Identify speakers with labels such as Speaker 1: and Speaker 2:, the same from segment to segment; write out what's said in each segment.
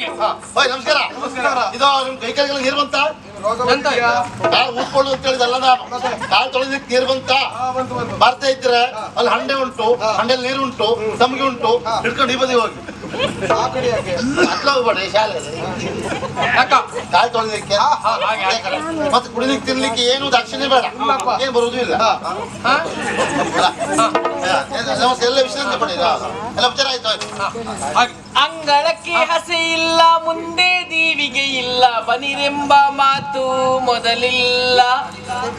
Speaker 1: ಹಾಗೆ.
Speaker 2: ಓಯ್ ನಮಸ್ಕಾರ. ಇದು ನಿಮ್ ಕೈ ಕಾಲಿಗೆಲ್ಲ ನೀರು ಬಂತ? ಕಾಲು ಊದ್ಕೊಳ್ಳು ಅಂತ ಹೇಳಿದಲ್ಲ ನಾನು. ಕಾಲು ತೊಳೆದಕ್ಕೆ ನೀರು ಬಂತ? ಬರ್ತಾ ಇದ್ರೆ ಅಲ್ಲಿ ಹಂಡೆ ಉಂಟು, ಹಂಡೆಲ್ಲಿ ನೀರು ಉಂಟು, ತಮ್ಗೆ ಉಂಟು, ಹಿಡ್ಕೊಂಡು ಈ ಬದಿ ಹೋಗಿ. ಅಟ್ಲ ಹೋಗ್ಬೇಡ ಶಾಲೆಯಲ್ಲಿ. ಕಾಲು ತೊಳೆದಕ್ಕೆ ಮತ್ತೆ ಕುಡಿಲಿಕ್ಕೆ ತಿನ್ಲಿಕ್ಕೆ ಏನು ದಕ್ಷಿಣೆ ಬೇಡ, ಏನ್ ಬರುವುದೂ ಇಲ್ಲ. ಎಲ್ಲ ವಿಶ್ರಾಂತಿ ಪಡೆದ ಎಲ್ಲ ಉಪಚಾರ ಆಯ್ತು.
Speaker 3: ಅಂಗಳಕ್ಕೆ ಹಸೆ ಇಲ್ಲ, ಮುಂದೆ ದೀವಿಗೆ ಇಲ್ಲ, ಬನಿರೆಂಬ ಮಾತು ಮೊದಲಿಲ್ಲ,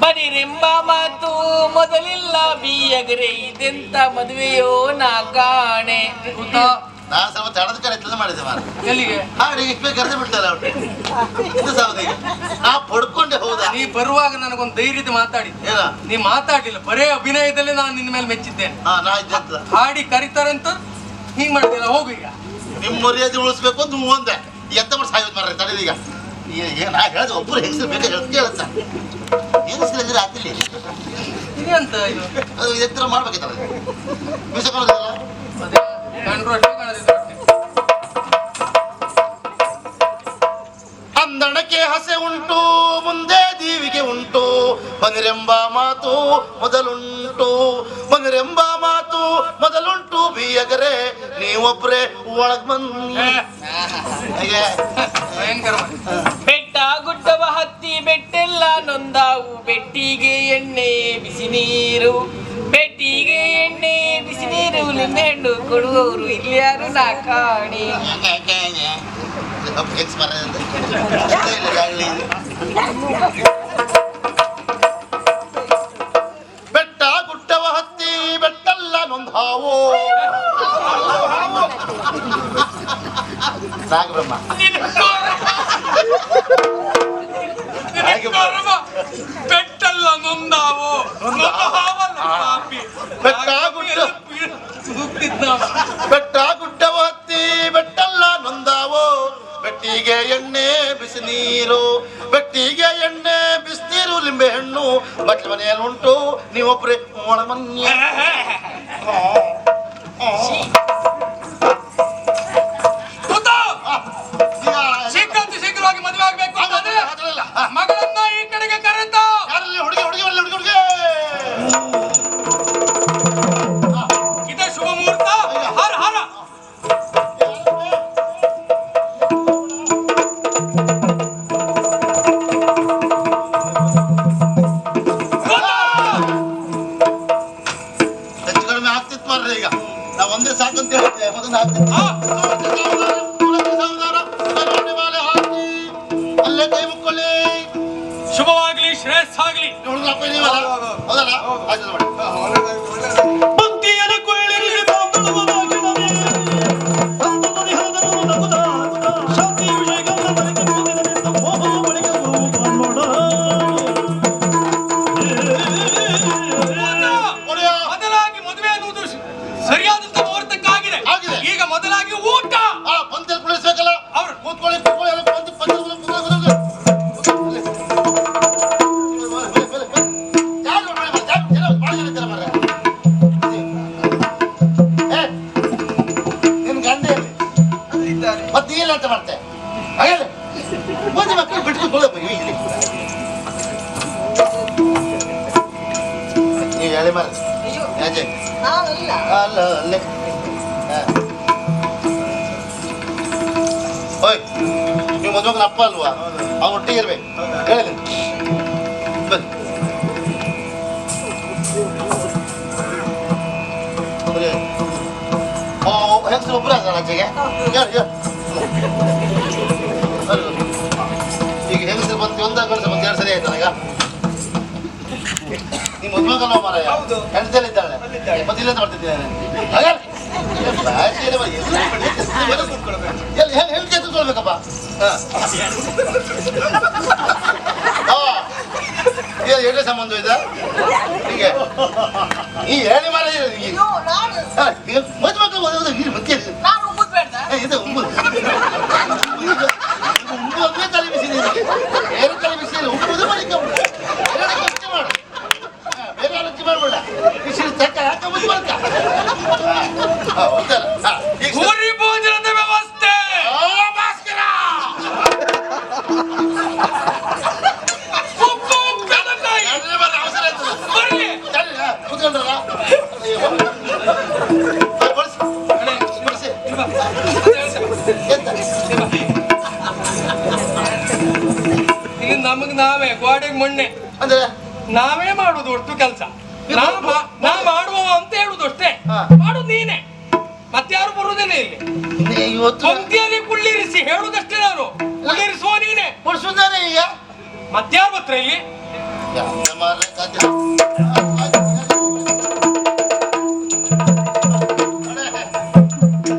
Speaker 3: ಬನಿರೆಂಬ ಮಾತು ಮೊದಲಿಲ್ಲ, ಬಿಯಗರೆ ಇದೆಂತ ಮದುವೆಯೋ ನಾ ಕಾಣೆ.
Speaker 2: ನಾನು ಸ್ವಲ್ಪ ತಡದ ಕರೆ ಮಾಡಿದ್ದೆ ಮಾರ.
Speaker 1: ಎಲ್ಲಿಗೆ?
Speaker 2: ಹಾಡಿಗೆ ಇಷ್ಟು ಕರೆದು ಬಿಡ್ತಾರೆ ಅವ್ರು. ಇದು ಸೌದಿಗೆ ನಾ ಪಡ್ಕೊಂಡೆ. ಹೌದಾ?
Speaker 1: ನೀ ಬರುವಾಗ ನನಗೊಂದು ಧೈರ್ಯದ ಮಾತಾಡಿದ್ದೆ. ನೀ ಮಾತಾಡಿಲ್ಲ, ಬರೇ ಅಭಿನಯದಲ್ಲಿ ನಾನು ನಿನ್ನ ಮೇಲೆ ಮೆಚ್ಚಿದ್ದೇನೆ.
Speaker 2: ನಾ ಇದ್ದ
Speaker 1: ಹಾಡಿ ಕರಿತಾರಂತ ಹಿಂಗ್ ಮಾಡಿದಿಲ್ಲ. ಹೋಗು ಈಗ.
Speaker 2: ನಿಮ್ ಮರ್ಯಾದೆ ಉಳಿಸ್ಬೇಕು ಅಂತ ನೀವು ಒಂದೆ ಎಂತ ಮಾಡಿ ಸಾಯೋದು ಮಾರ್ರೆ. ತಡೀಗ ನಾ ಹೇಳಿದ ಒಬ್ಬರು ಹೆಂಗಸರು ಬೇಕಾ ಹೇಳುತ್ತ ಹೆಂಗಸರು ಅಂದ್ರೆ ಆತಿಲ್ಲಿ
Speaker 1: ಇದೆಂತ ಇದು?
Speaker 2: ಅದು ಎತ್ತರ ಮಾಡ್ಬೇಕಿತ್ತಲ್ಲ ಬೀಸಕೊಳ್ಳೋದಿಲ್ಲ.
Speaker 1: ಅದೇ ಕಂಡ್ರು ಅಷ್ಟೇ ಕಾಣದಿಲ್ಲ.
Speaker 2: ಅಂದಣಕ್ಕೆ ಹಸೆ ಉಂಟು, ಮುಂದೆ ದೀವಿಗೆ ಉಂಟು, ಬನಿರೆಂಬ ಮಾತು ಮೊದಲುಂಟು, ಬನಿರೆಂಬ ಮಾತು ಮೊದಲುಂಟು, ಬಿಯಗರೆ ನೀವೊಬ್ರೆ ಒಳಗ್ ಬನ್ನಿ.
Speaker 3: ಬೆಟ್ಟ ಗುಡ್ಡವ ಹತ್ತಿ ಬೆಟ್ಟೆಲ್ಲ ನೊಂದಾವು, ಬೆಟ್ಟಿಗೆ ಎಣ್ಣೆ ಬಿಸಿ ನೀರು, ಬೆಟ್ಟಿಗೆ ಎಣ್ಣೆ ಬಿಸಿ ನೀರು, ನಿನ್ನೆಂಡು ಕೊಡುವವರು ಇಲ್ಯಾರು ನಾ ಕಾಣಿ.
Speaker 2: ಬೆಟ್ಟ ಗುಡ್ಡವ ಹತ್ತಿ ಬೆಟ್ಟಲ್ಲ ನೊಂದಾವು. ನಾಗಬ್ರಹ್ಮ
Speaker 1: ಬೆಟ್ಟಲ್ಲ ನೊಂದಾವು.
Speaker 2: ಬೆಟ್ಟ ಗುಡ್ಡವ ಹತ್ತಿ ಬೆಟ್ಟಲ್ಲ ನೊಂದಾವು, ಬೆಟ್ಟಿಗೆ ಎಣ್ಣೆ ಬಿಸಿ ನೀರು, ಬೆಟ್ಟಿಗೆ ಎಣ್ಣೆ ಬಿಸಿನೀರು, ಲಿಂಬೆ ಹಣ್ಣು ಬಟ್ಲ ಮನೆಯಲ್ಲಿ ಉಂಟು, ನೀವೊಬ್ರೆ ಒಳಮನ್ಯ.
Speaker 1: ಶೀಘ್ರವಾಗಿ ಮದುವೆ ಆಗ್ಬೇಕು ಮಗಳನ್ನ ಈ ಕಡೆಗೆ ಕರೆತ.
Speaker 2: ಯಾರಲ್ಲಿ ಹುಡುಗಿ ಹುಡುಗಿ ಹುಡುಗಿ ಹುಡುಗಿ
Speaker 1: ಇದೇ ಶುಭ ಮುಹೂರ್ತ. ಹರ ಹರ.
Speaker 2: ಹೆಚ್ಚು ಕಡಿಮೆ ಆಗ್ತಿತ್ತು ಮಾರ್ರೆ. ಈಗ ನಾವು ಒಂದೇ ಸಾಕಂತ ಹೇಳ್ತೇವೆ, ಮೊದಲು ಆಗ್ತಿತ್ತು. ಅಲ್ಲೇ ಕೈ ಮುಕ್ಕೊಳ್ಳಿ.
Speaker 1: ಶುಭವಾಗ್ಲಿ, ಶ್ರೇಷ್ಠ ಆಗ್ಲಿ.
Speaker 2: ಹೌದಲ್ಲ? ಆಯ್ತು ಮಾಡಿ.
Speaker 1: ಮೊದಲಾಗಿ ಮದುವೆ ಅನ್ನುವುದು ಸರಿಯಾದಂತ ಮುಹೂರ್ತಕ್ಕಾಗಿದೆ. ಈಗ ಮೊದಲಾಗಿ ಊಟ
Speaker 2: ಪಂಚಲ್ ಕುಳಿಸ್ಬೇಕಲ್ಲ.
Speaker 1: ಅವ್ರು
Speaker 2: ಕೂತ್ಕೊಳ್ಳಿ ಕೂತ್ಕೊಳ್ಳಿ. ಎಲ್ಲ ನಿನ್ ಗಂಡೆ ಮತ್ತೆ ಇಲ್ಲ ಅಂತ ಮಾಡ್ತೆ ಹಾಗೆ ಮದುವೆ ಮಕ್ಕಳು ಬಿಟ್ಕೊಂಡು ಇಲ್ಲಿ ನೀವು ಹೇಳಿ ಮಾರ. ಅಲ್ಲ ಅಲ್ಲೇ ಓಯ್, ನೀವು ಮದುವೆಗೆ ಅಪ್ಪ ಅಲ್ವಾ? ಅವ್ನು ಒಟ್ಟಿಗೆ ಇರ್ಬೇಕು. ಹೇಳಿ ಬನ್ನಿ. ಹೆಂಗಸರು ಒಬ್ಬರು ಅದ ಆಚೆಗೆ ಈಗ ಹೆಂಗಸರು ಬಂತು, ಒಂದ ಗಂಡಸ ಬಂತು, 2 ಸರಿ ಆಯ್ತಲ್ಲ. ಈಗ ನಿಮ್ಮ ಮದುವೆಗಲ್ಲ ಮಾರಾಯ, ಹೆಂಡತಿಯಲ್ಲಿ ಇದ್ದಾಳೆ, ಮದುವೆ ಅಂತ ಮಾಡ್ತಿದ್ದೇನೆ. ಹೆಂಡತಿ ಎತ್ಕೊಳ್ಬೇಕಪ್ಪ. ಏನೇ ಸಂಬಂಧ ಇದೆ ಹೀಗೆ ಈ ಹೇಳಿ ಮಾರ ಮದುವೆ ಮತ್ತೆ ಇದು ಉಂಬುದೇ ತಲೆ ಬಿಸಿ ಬೇರೆ ತಲೆ ಬಿಸಿ ಉಂಬುದು ಮಾಡಿಕ ಮಾಡು ಬೇರೆ ಆಲೋಚನೆ ಮಾಡಬೇಡ ಬಿಸಿ ತಕ್ಕ ಯಾಕೆ ಮುದ್ದು ಮಾಡ್ಕ ಭೋಜನದ ವ್ಯವಸ್ಥೆ ಭಾಸ್ಕರ
Speaker 1: ಈಗ ನಮಗ್ ನಾವೇ ಗೋಡೆಗೆ ಮೊನ್ನೆ
Speaker 2: ಅಂದ್ರೆ
Speaker 1: ನಾವೇ ಮಾಡುದು ಒಟ್ಟು ಕೆಲಸ. ನಾ ಮಾಡುವ ಅಂತ ಹೇಳುದು ಅಷ್ಟೇ, ಮಾಡುದು ನೀನೆ, ಮತ್ತಾರು ಬರುವುದಿಲ್ಲ ಇಲ್ಲಿ.
Speaker 2: ಇವತ್ತು
Speaker 1: ಪಂಕ್ತಿಯಲ್ಲಿ ಕುಳ್ಳಿರಿಸಿ ಹೇಳುದಷ್ಟೇ ನಾನು, ಕುಳ್ಳಿರಿಸುವ ನೀನೆ.
Speaker 2: ಕೊಡ್ಸುದಾನೆ ಈಗ
Speaker 1: ಮತ್ತಾರು ಬತ್ರ ಇಲ್ಲಿ.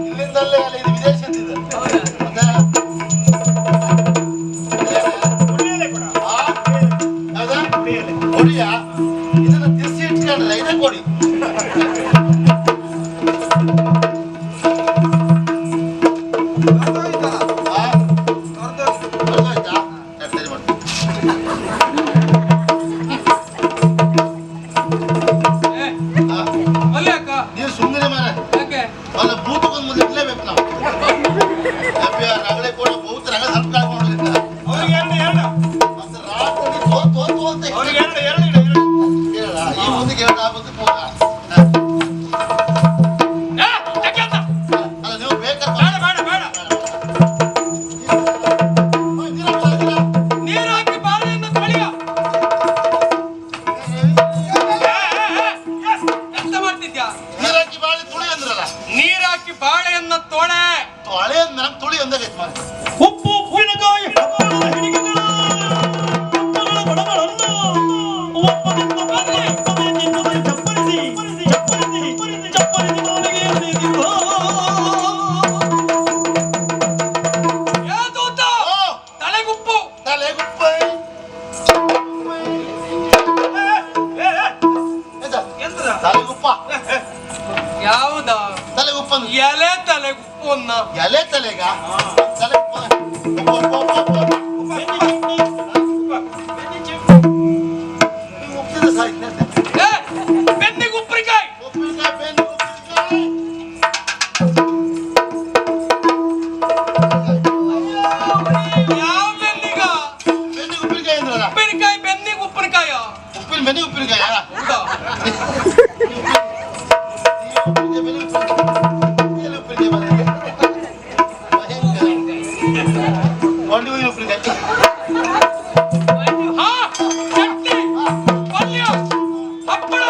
Speaker 2: ಇಲ್ಲಿಂದಲ್ಲೇ ಅಲ್ಲ, ಇದು ವಿದೇಶದಿಂದ. ಕೊಡಿಯ ಇದನ್ನ ತಿರ್ಸಿ ಇಟ್ಕೊಂಡ್ರೆ ಇದೇ ಕೊಡಿ. ನೀವು ಸುಮ್ಮನೆ ಮಾರ ಅಲ್ಲ, ಭೂತಕ್ಕೊಂದು ಮುಂದೆ ಇಡ್ಲೇಬೇಕು ನಾವು. ರಗಳೆ ಕೂಡ ಭೂತ ರಗ ಸ್ವಲ್ಪ ಕಳ್ಕೊಂಡಿಲ್ಲ. ಮತ್ತೆ ರಾತ್ರಿ ತೋತು ಅಂತ ಈ ಮುಂದಕ್ಕೆ ಎರಡು ಆಗುತ್ತೆ ಪೂರ. ಅಲ್ಲ ನೀವು ಬೇಕಾದ್ರೆ
Speaker 1: ನೀರು ಹಾಕಿ ಬಾಳೆಯನ್ನು ತೊಳೆಯ. ಎಂತ ಮಾಡ್ತಿದ್ಯಾ?
Speaker 2: ನೀರು ಹಾಕಿ ಬಾಳೆ ತುಳಿ ಅಂದ್ರಲ್ಲ,
Speaker 1: ನೀರ್ ಹಾಕಿ ಬಾಳೆಯನ್ನ ತೊಳೆ.
Speaker 2: ತೊಳೆ ಅಂದ್ ನನಗೆ ತುಳಿ ಅಂದಾಗೈತೆ ಮಾರ.
Speaker 4: ಉಪ್ಪು ಉಪ್ಪಿನಕಾಯಿ ಹಿಡಿಗೆಗಳು ಬಡಗಳನ್ನು ಒಪ್ಪದಿಂದ ಚಪ್ಪರಿಸಿ ನಾಲಿಗೆ
Speaker 1: ಯಾದೂತ ತಲೆಗುಪ್ಪು.
Speaker 2: ತಲೆಗುಪ್ಪೈ ತಲೆಗುಪ್ಪ
Speaker 1: ಯಾವ್ದ
Speaker 2: ತಲೆಗುಪ್ಪ
Speaker 1: ಎಲೆ ತಲೆಗುಪ್ಪು ಅನ್ನ.
Speaker 2: ಎಲೆ ತಲೆಗ ತಲೆಗುಪ್ಪ ಉಪ್ಪಿದ ಸಾಯ್ತು.
Speaker 1: ಬೆನ್ನಿಗೆ ಉಪ್ಪಿನಕಾಯಿ.
Speaker 2: ಉಪ್ಪಿನಕಾಯಿ ಬೇನೆ ಉಪ್ಪಿನಕಾಯಿ
Speaker 1: ಯಾವ ಬೆನ್ನಿಗ?
Speaker 2: ಬೆನ್ನಿಗೆ ಉಪ್ಪಿನಕಾಯಿ ಅಂದ್ರಲ್ಲ,
Speaker 1: ಉಪ್ಪಿನಕಾಯಿ ಬೆನ್ನಿಗೆ ಉಪ್ಪಿನಕಾಯ.
Speaker 2: ಉಪ್ಪಿನ ಬೆನ್ನಿಗೆ ಉಪ್ಪಿನಕಾಯ
Speaker 1: ಹೌದಾ? ಹಾ, ಚಟ್ನಿ, ಪಲ್ಯ, ಹಪ್ಪಳ,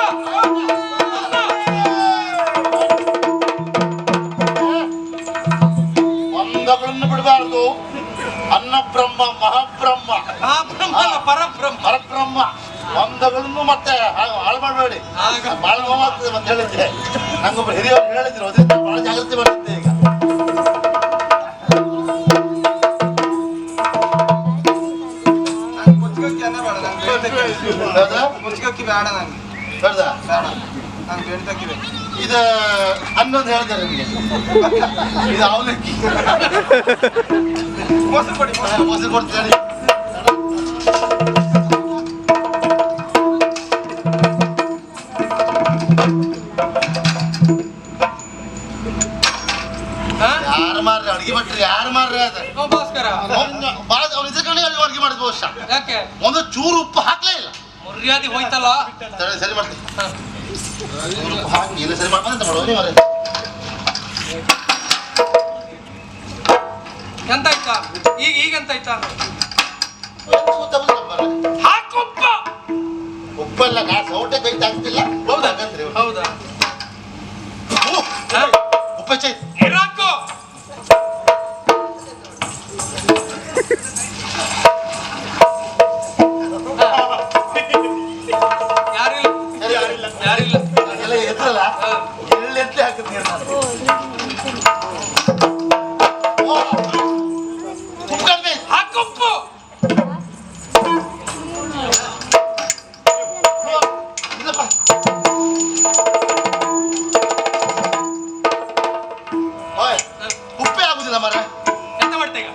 Speaker 1: ಅನ್ನ.
Speaker 2: ಒಂದಗಳನ್ನು ಬಿಡಬಾರ್ದು. ಅನ್ನ ಬ್ರಹ್ಮ ಮಹಾಬ್ರಹ್ಮ
Speaker 1: ಆ ಬ್ರಹ್ಮನ ಪರಬ್ರಹ್ಮ.
Speaker 2: ಪರಬ್ರಹ್ಮ ಒಂದಗಳನ್ನು ಮತ್ತೆ ಹಾಳು ಮಾಡಬೇಡಿ.
Speaker 1: ಆಗ
Speaker 2: ಬಹಳ ನೋವಾಗ್ತದೆ ಮತ್ತೆ ಹೇಳಿದ್ದೆ. ನಂಗೊಬ್ರು ಹಿರಿಯವರು ಹೇಳಿದ್ರು, ಅದರಿಂದ ಬಹಳ ಜಾಗ್ರತೆ ಬರುತ್ತೆ ಈಗ. ಇದು ಅನ್ನೊಂದು ಹೇಳ್ತಾರೆ ನಿಮಗೆ, ಇದು ಅವಲಕ್ಕಿ ಮೊಸರು ಕೊಡ್ತೀನಿ. ಯಾರು ಮಾರ್ರಿ ಅಡಿಗೆ ಭಟ್ರಿ, ಯಾರು ಮಾರ್ರಿ ಅದ
Speaker 1: ಭಾಸ್ಕರ.
Speaker 2: ಅವ್ರು ಇದ್ರ ಕಡೆ ಅಡಿಗೆ ಮಾಡಿದ್ ಬಹುಶ
Speaker 1: ಯಾಕೆ
Speaker 2: ಒಂದು ಚೂರು ಉಪ್ಪು ಹಾಕ್ಲೇ ಇಲ್ಲ.
Speaker 1: ಮರ್ಯಾದೆ ಹೋಯ್ತಲ್ಲ.
Speaker 2: ಸರಿ ಮಾಡ್ತೀನಿ. ಉಪ್ಪು ಹಾಕಿ ಇಲ್ಲ ಸರಿ ಮಾಡ್ಬಂತ ಮಾಡುವ ನೀವು.
Speaker 1: ಎಂತ ಆಯ್ತಾ ಈಗ ಎಂತ ಆಯ್ತಾ? ಹಾಕುಪ್ಪ.
Speaker 2: ಉಪ್ಪೆಲ್ಲ ನಾ ಸೌಟೆ ಕೈ ತಾಗ್ತಿಲ್ಲ. ಹೌದಾ?
Speaker 1: ಹೌದಾ?
Speaker 2: ಉಪ್ಪೆ ಚೈ
Speaker 1: ಇರಾಕು. ಯಾರಿಲ್ಲ
Speaker 2: ಎಲ್ಲ ಎತ್ತಲ್ಲ ಎಳ್ಳು ಎತ್ತಲೆ ಹಾಕಿದ್ ನೀರು ನಾನು. ಉಪ್ಪು ಕಡಿಮೆ
Speaker 1: ಹಾಕುಪ್ಪು.
Speaker 2: ಇಲ್ಲಪ್ಪ. ಓಯ್, ಉಪ್ಪೇ ಆಗುದಿಲ್ಲ ಮರ.
Speaker 1: ಎಂತ ಮಾಡ್ತೇಗ?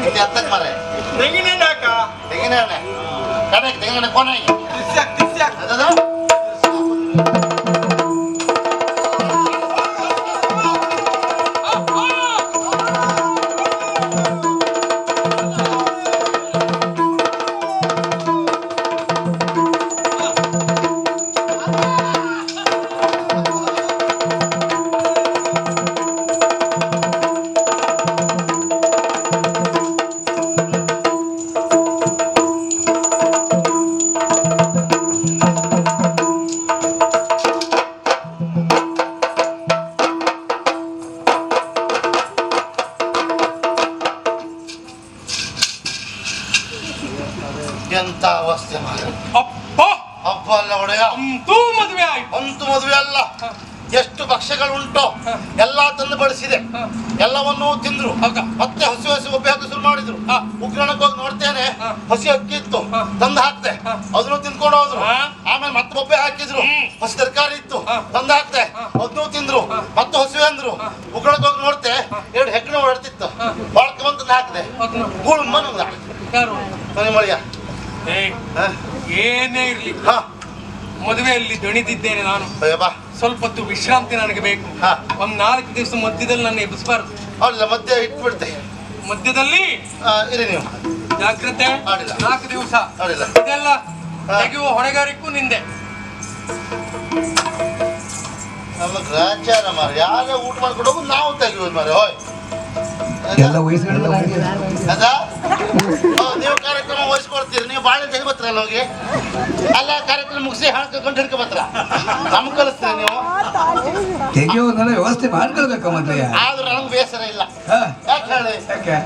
Speaker 2: ಇಲ್ಲಿ ಹತ್ತಕ್ಕೆ ಮರ
Speaker 4: ತೆಂಗಿನೆಣ್ಣೆ ಹಾಕ.
Speaker 2: ತೆಂಗಿನ ಎಣ್ಣೆ ಕಡೆಗೆ ತೆಂಗಿನ ಎಣ್ಣೆ ಕೊನೆಗೆ ಅದದ? ಎಂತ ಅವಸ್ಥೆ ಮಾರ.
Speaker 1: ಅಪ್ಪ
Speaker 2: ಹಬ್ಬ ಅಲ್ಲ ಒಡೆಯ,
Speaker 1: ಅಂತೂ ಮದುವೆ ಆಯ್ತು.
Speaker 2: ಅಂತೂ ಮದುವೆ ಅಲ್ಲ. ಎಷ್ಟು ಭಕ್ಷ್ಯಗಳುಂಟು ಎಲ್ಲ ತಂದು ಬಡಿಸಿದೆ, ಎಲ್ಲವನ್ನೂ ತಿಂದ್ರು. ಮತ್ತೆ ಹಸಿ ಹಸಿ ಒಬ್ಬೆ ಹಾಕಿ ಶುರು ಮಾಡಿದ್ರು. ಉಗ್ರಾಣಕ್ಕೆ ಹೋಗಿ ನೋಡ್ತೇನೆ, ಹಸಿ ಅಕ್ಕಿ ಇತ್ತು, ತಂದು ಹಾಕ್ತೆ, ಅದನ್ನು ತಿನ್ಕೊಂಡು ಹೋದ್ರು. ಆಮೇಲೆ ಮತ್ತೆ ಒಬ್ಬೆ ಹಾಕಿದ್ರು, ಹಸಿ ತರಕಾರಿ ಇತ್ತು, ತಂದು ಹಾಕ್ತೆ, ಅದನ್ನೂ ತಿಂದ್ರು. ಮತ್ತೆ ಹಸಿವೆ ಅಂದ್ರು. ಉಗ್ರಾಣಕ್ಕೆ ಹೋಗಿ ನೋಡ್ತೆ, 2 ಹೆಗ್ಗಣ ಓಡಾಡ್ತಿತ್ತು, ಬಾಳ್ಕ ಬಂದು ಹಾಕಿದೆ, ಗೂಳು ಮನಂದ
Speaker 1: ಯಾರು
Speaker 2: ಮನೆ ಮಳಿಯ.
Speaker 1: ಏನೇ ಇರ್ಲಿ, ಮದುವೆಯಲ್ಲಿ ದಣಿದಿದ್ದೇನೆ ನಾನು.
Speaker 2: ಬಾ,
Speaker 1: ಸ್ವಲ್ಪ ಹೊತ್ತು ವಿಶ್ರಾಂತಿ ನನಗೆ ಬೇಕು. ಒಂದ್ 4 ದಿವಸ ಮಧ್ಯದಲ್ಲಿ ನನ್ನ ಎಬ್ಬಿಸಬಾರ್ದು.
Speaker 2: ಅವಳಿಲ್ಲ ಮಧ್ಯೆ ಇಟ್ಬಿಡ್ತೆ.
Speaker 1: ಮಧ್ಯದಲ್ಲಿ
Speaker 2: ಇರಿ ನೀವು,
Speaker 1: ಜಾಗ್ರತೆ.
Speaker 2: ಆಡಿಲ್ಲ.
Speaker 1: 4 ದಿವಸ
Speaker 2: ಆಡಿಲ್ಲ.
Speaker 1: ಇದೆಲ್ಲ ತೆಗೆಯುವ ಹೊಣೆಗಾರಿಕೆಗೂ ನಿಂದೆ.
Speaker 2: ನಮ್ಮ ಗ್ರಾಚಾರ ಮಾರ, ಯಾರೇ ಊಟ ಮಾಡ್ಕೊಂಡು ಹೋಗುದು ನಾವು ತೆಗಿಯೋದು ಮಾರ. ಹೋಯ್
Speaker 5: ಎಲ್ಲ ವಯಸ್ಸುಗಳೆಲ್ಲ
Speaker 2: ಅದ ನೀವು ಕಾರ್ಯಕ್ರಮ ವಹಿಸ್ಕೊಡ್ತೀರಿ, ನೀವು ಬಾಳೆ ತೆಗಿ ಬತ್ರಲ್ಲ ಹೋಗಿ. ಅಲ್ಲ ಕಾರ್ಯಕ್ರಮ ಮುಗಿಸಿ ಹಾಕೊಂಡು ಹಿಡ್ಕೊ ಬತ್ರ, ನಮ್ಗೆ ಕಲಿಸ್ತೀರಿ ನೀವು.
Speaker 5: ತೆಗೆಯೋದೆಲ್ಲ ವ್ಯವಸ್ಥೆ ಮಾಡ್ಕೊಳ್ಬೇಕ ಮತ್ತೆ.
Speaker 2: ಆದ್ರೂ ನಮ್ಗೆ ಬೇಸರ ಇಲ್ಲ.
Speaker 5: ಹಾ,
Speaker 2: ಯಾಕೆ ಹೇಳಿ,
Speaker 5: ಯಾಕೆ